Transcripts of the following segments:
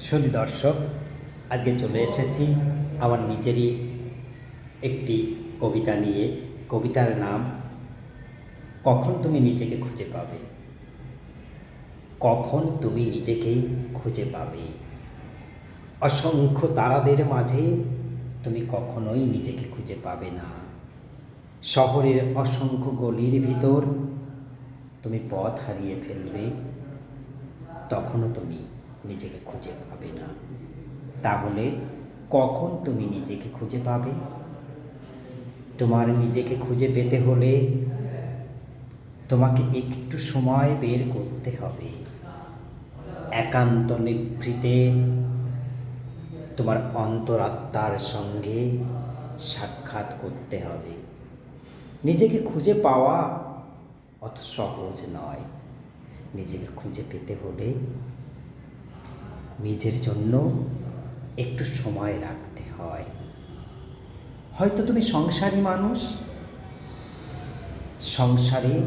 সুধী দর্শক, আজকে চলে এসেছি আমার নিজেরই একটি কবিতা নিয়ে। কবিতার নাম কখন তুমি নিজেকে খুঁজে পাবে। কখন তুমি নিজেকে খুঁজে পাবে। অসংখ্য তারাদের মাঝে তুমি কখনোই নিজেকে খুঁজে পাবে না। শহরের অসংখ্য গলির ভিতর তুমি পথ হারিয়ে ফেলবে, তখনও তুমি নিজেকে খুঁজে পাবে না। তাহলে কখন তুমি নিজেকে খুঁজে পাবে? তোমার নিজেকে খুঁজে পেতে হলে তোমাকে একটু সময় বের করতে হবে। একান্ত নিভৃতে তোমার অন্তরাত্মার সঙ্গে সাক্ষাৎ করতে হবে। নিজেকে খুঁজে পাওয়া অত সহজ নয়। নিজেকে খুঁজে পেতে হলে নিজের জন্য একটু সময় রাখতে হয়। হয়তো তুমি সংসারী মানুষ, সংসারে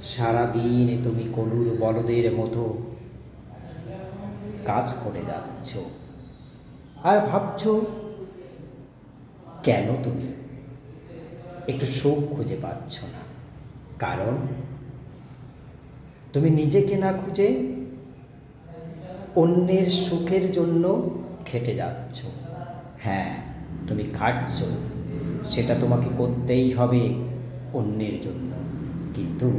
সারাদিন তুমি কলুর বলদের মতো কাজ করে যাচ্ছ আর ভাবছ কেন তুমি একটু সুখ খুঁজে পাচ্ছ না। কারণ তুমি নিজেকে না খুঁজে অন্যের সুখের জন্য খেটে যাচ্ছ। হ্যাঁ, তুমি খাটছ, সেটা তোমাকে করতেই হবে অন্যের জন্য, কিন্তু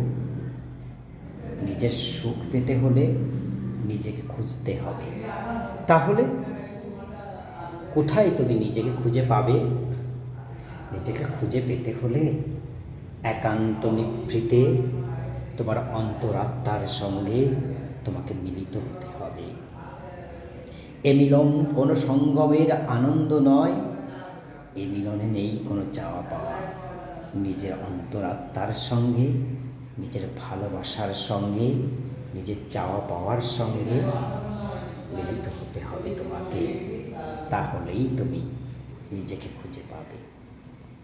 নিজের সুখ পেতে হলে নিজেকে খুঁজতে হবে। তাহলে কোথায় তুমি নিজেকে খুঁজে পাবে? নিজেকে খুঁজে পেতে হলে একান্ত নিভৃতে তোমার অন্তরাত্মার সঙ্গে তোমাকে মিলিত হতে হবে। এ মিলন কোনো সঙ্গমের আনন্দ নয়, এ মিলনে নেই কোনো চাওয়া পাওয়া। নিজের অন্তরাত্মার সঙ্গে, নিজের ভালোবাসার সঙ্গে, নিজের চাওয়া পাওয়ার সঙ্গে মিলিত হতে হবে তোমাকে। তাহলেই তুমি নিজেকে খুঁজে পাবে।